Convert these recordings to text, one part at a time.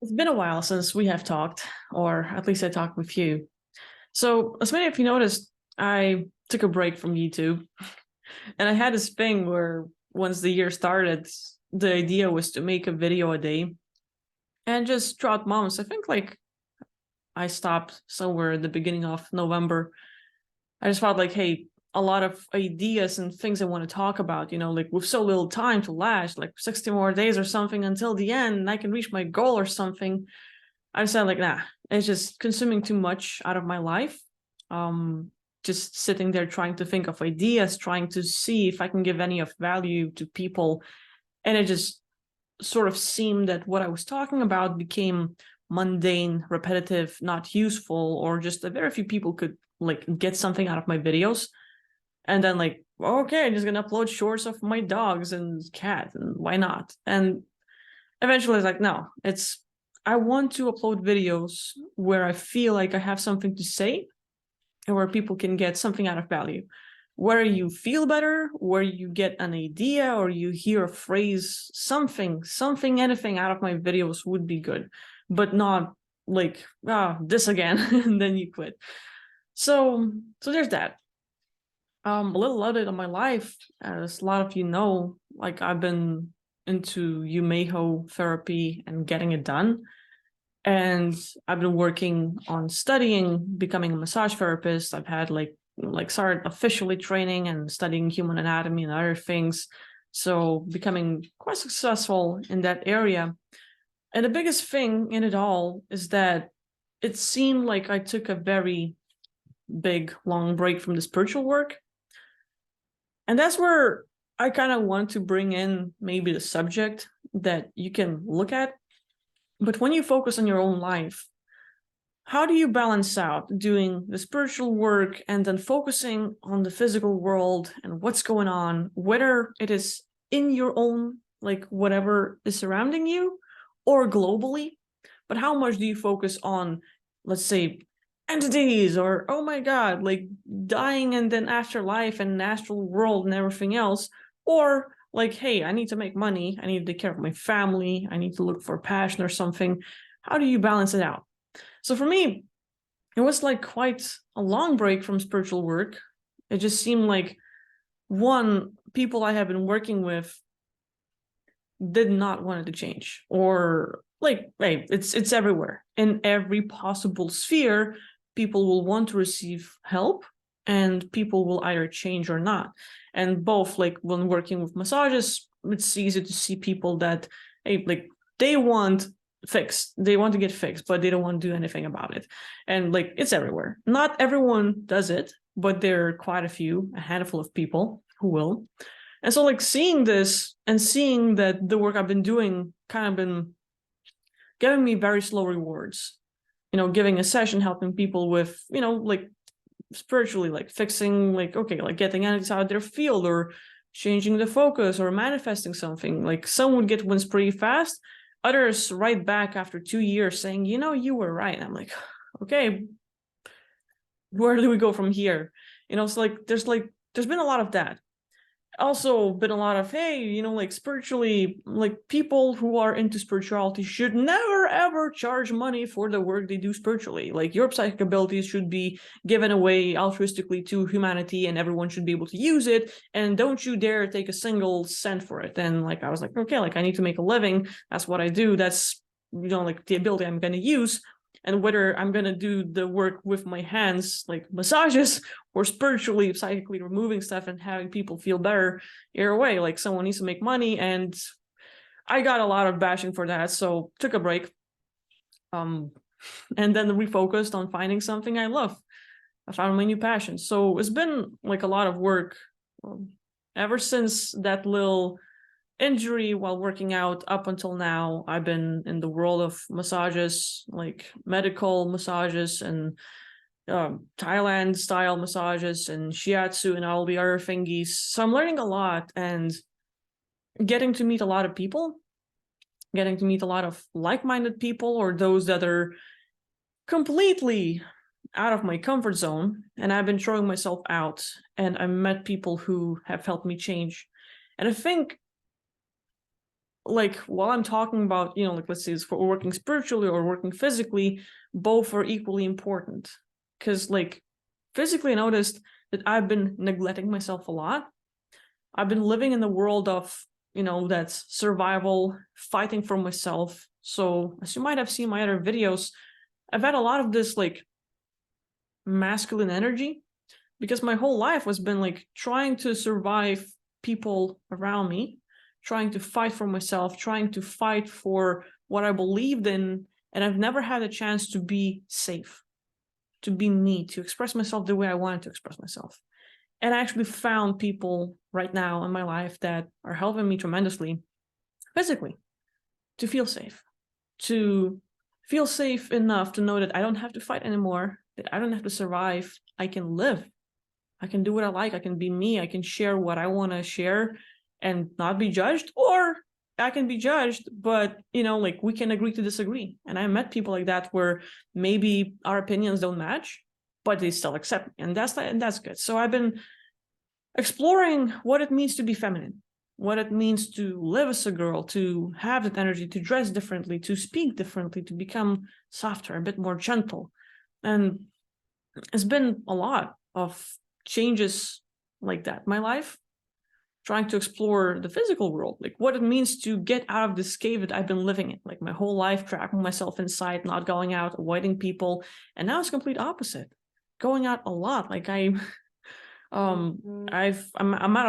It's been a while since we have talked, or at least I talked with you. So, as many of you noticed, I took a break from YouTube, and I had this thing where once the year started, the idea was to make a video a day. And just throughout months, I think like I stopped somewhere at the beginning of November. I just felt like, hey, a lot of ideas and things I want to talk about, like with so little time to last, like 60 more days or something until the end, and I can reach my goal or something. I decided like, nah, it's just consuming too much out of my life. Um, just sitting there trying to think of ideas, trying to see if I can give any of value to people. And it just sort of seemed that what I was talking about became mundane, repetitive, not useful, or just a very few people could like get something out of my videos. And then like, okay, I'm just gonna upload shorts of my dogs and cat, and why not? And eventually it's like, no, I want to upload videos where I feel like I have something to say and where people can get something out of value. Where you feel better, where you get an idea or you hear a phrase, something, anything out of my videos would be good, but not like, this again, and then you quit. So there's that. A little update on my life, as a lot of you know, like I've been into Yumeho therapy and getting it done. And I've been working on studying, becoming a massage therapist. I've had like started officially training and studying human anatomy and other things. So becoming quite successful in that area. And the biggest thing in it all is that it seemed like I took a very big, long break from the spiritual work. And that's where I kind of want to bring in maybe the subject that you can look at. But when you focus on your own life, how do you balance out doing the spiritual work and then focusing on the physical world and what's going on, whether it is in your own, like whatever is surrounding you, or globally? But how much do you focus on, let's say, entities or, oh my God, like dying and then afterlife and astral world and everything else? Or like, hey, I need to make money, I need to take care of my family, I need to look for passion or something. How do you balance it out? So for me, it was like quite a long break from spiritual work. It just seemed like one, people I have been working with did not want it to change, or like, hey, it's everywhere in every possible sphere. People will want to receive help, and people will either change or not. And both, like when working with massages, it's easy to see people that, hey, like they want fixed, they want to get fixed, but they don't want to do anything about it. And like it's everywhere. Not everyone does it, but there are quite a handful of people who will. And so like seeing this and seeing that the work I've been doing kind of been giving me very slow rewards, giving a session, helping people with, like spiritually, like fixing, like, okay, like getting energies out of their field or changing the focus or manifesting something. Like some would get wins pretty fast. Others right back after 2 years saying, you were right. And I'm like, okay, where do we go from here? So there's been a lot of that. Also been a lot of, hey, like spiritually, like people who are into spirituality should never ever charge money for the work they do spiritually. Like your psychic abilities should be given away altruistically to humanity and everyone should be able to use it, and don't you dare take a single cent for it. And like I was like, okay, like I need to make a living, that's what I do, that's like the ability I'm going to use. And whether I'm going to do the work with my hands, like massages, or spiritually, psychically removing stuff and having people feel better, either way, like someone needs to make money. And I got a lot of bashing for that, so took a break. And then refocused on finding something I love. I found my new passion. So it's been like a lot of work ever since that little injury while working out. Up until now, I've been in the world of massages, like medical massages and Thailand style massages and shiatsu and all the other thingies. So I'm learning a lot and getting to meet a lot of people, getting to meet a lot of like-minded people or those that are completely out of my comfort zone. And I've been throwing myself out, and I met people who have helped me change. And I think like while I'm talking about, like let's say it's for working spiritually or working physically, both are equally important. Because like physically I noticed that I've been neglecting myself a lot. I've been living in the world of, that's survival, fighting for myself. So as you might have seen my other videos, I've had a lot of this like masculine energy because my whole life has been like trying to survive people around me, trying to fight for myself, trying to fight for what I believed in. And I've never had a chance to be safe, to be me, to express myself the way I wanted to express myself. And I actually found people right now in my life that are helping me tremendously physically to feel safe, to feel safe enough to know that I don't have to fight anymore, that I don't have to survive. I can live. I can do what I like. I can be me. I can share what I want to share and not be judged, or I can be judged, but like we can agree to disagree. And I met people like that where maybe our opinions don't match, but they still accept me, and that's good. So I've been exploring what it means to be feminine, what it means to live as a girl, to have that energy, to dress differently, to speak differently, to become softer, a bit more gentle. And it's been a lot of changes like that in my life, trying to explore the physical world, like what it means to get out of this cave that I've been living in, like my whole life, trapping myself inside, not going out, avoiding people. And now it's complete opposite, going out a lot. Like I'm out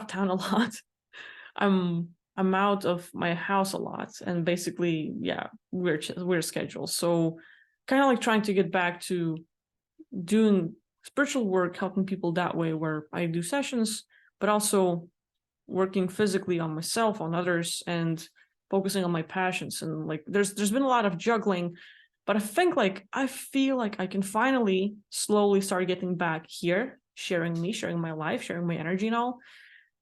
of town a lot. I'm out of my house a lot, and basically, yeah, weird schedule. So kind of like trying to get back to doing spiritual work, helping people that way, where I do sessions, but also working physically on myself, on others, and focusing on my passions. And like there's been a lot of juggling, but I think like I feel like I can finally slowly start getting back here, sharing my life, sharing my energy and all.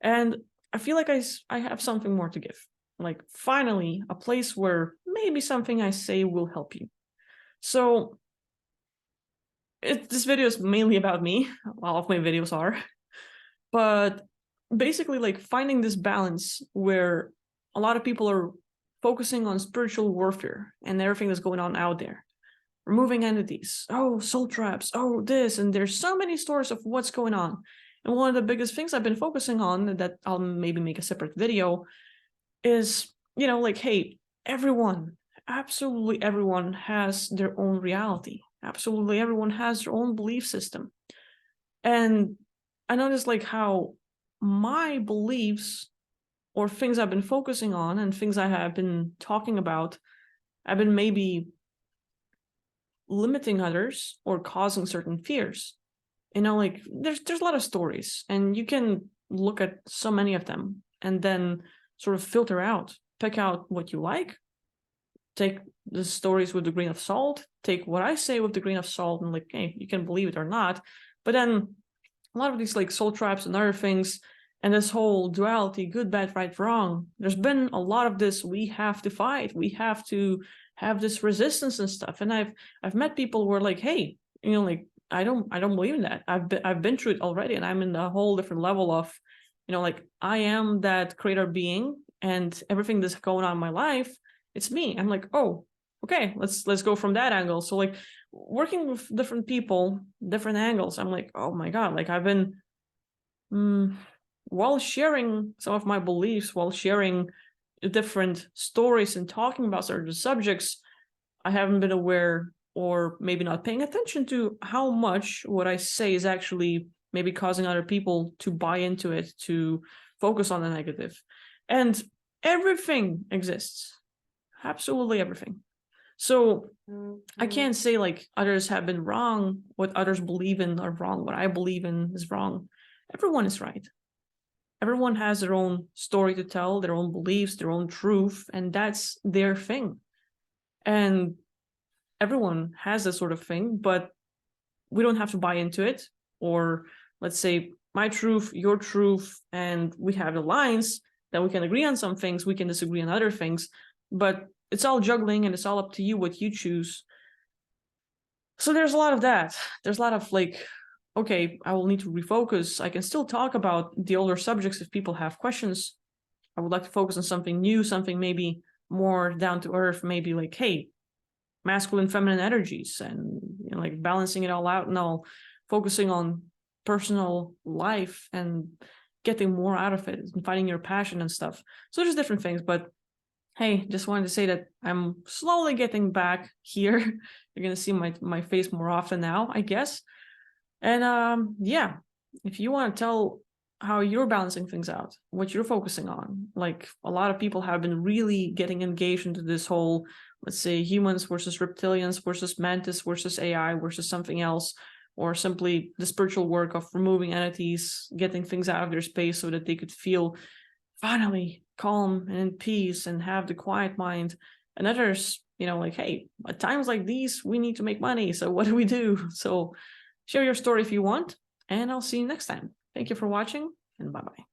And I feel like I have something more to give. Like finally a place where maybe something I say will help you. So this video is mainly about me. All of my videos are. But basically like finding this balance where a lot of people are focusing on spiritual warfare and everything that's going on out there, removing entities, soul traps, this, and there's so many stories of what's going on. And one of the biggest things I've been focusing on, that I'll maybe make a separate video, is like, hey, everyone, absolutely everyone has their own reality, absolutely everyone has their own belief system. And I noticed like how my beliefs or things I've been focusing on and things I have been talking about, I've been maybe limiting others or causing certain fears. Like there's a lot of stories, and you can look at so many of them and then sort of filter out, pick out what you like, take the stories with a grain of salt, take what I say with a grain of salt, and like, hey, you can believe it or not. But then a lot of these like soul traps and other things, and this whole duality, good, bad, right, wrong, there's been a lot of this. We have to fight, we have to have this resistance and stuff. And I've met people who are like, hey, like I don't believe in that. I've been through it already, and I'm in a whole different level of, like I am that creator being, and everything that's going on in my life, it's me. I'm like, oh, okay, let's go from that angle. So like working with different people, different angles, I'm like, oh my god, like I've been while sharing some of my beliefs, while sharing different stories and talking about certain subjects, I haven't been aware, or maybe not paying attention to, how much what I say is actually maybe causing other people to buy into it, to focus on the negative. And everything exists, absolutely everything. So I can't say like others have been wrong, what others believe in are wrong, what I believe in is wrong. Everyone is right. Everyone has their own story to tell, their own beliefs, their own truth, and that's their thing. And everyone has this sort of thing, but we don't have to buy into it. Or let's say my truth, your truth, and we have the lines that we can agree on some things, we can disagree on other things, but it's all juggling, and it's all up to you what you choose. So there's a lot of that. There's a lot of like, okay, I will need to refocus. I can still talk about the older subjects if people have questions, I would like to focus on something new, something maybe more down to earth, maybe like, hey, masculine, feminine energies, and like balancing it all out, and all focusing on personal life and getting more out of it and finding your passion and stuff. So there's different things, but hey, just wanted to say that I'm slowly getting back here. You're gonna see my face more often now, I guess. And yeah, if you want to tell how you're balancing things out, what you're focusing on, like a lot of people have been really getting engaged into this whole, let's say, humans versus reptilians versus mantis versus AI versus something else, or simply the spiritual work of removing entities, getting things out of their space so that they could feel finally calm and in peace and have the quiet mind. And others, like, hey, at times like these, we need to make money. So what do we do? So share your story if you want, and I'll see you next time. Thank you for watching, and bye-bye.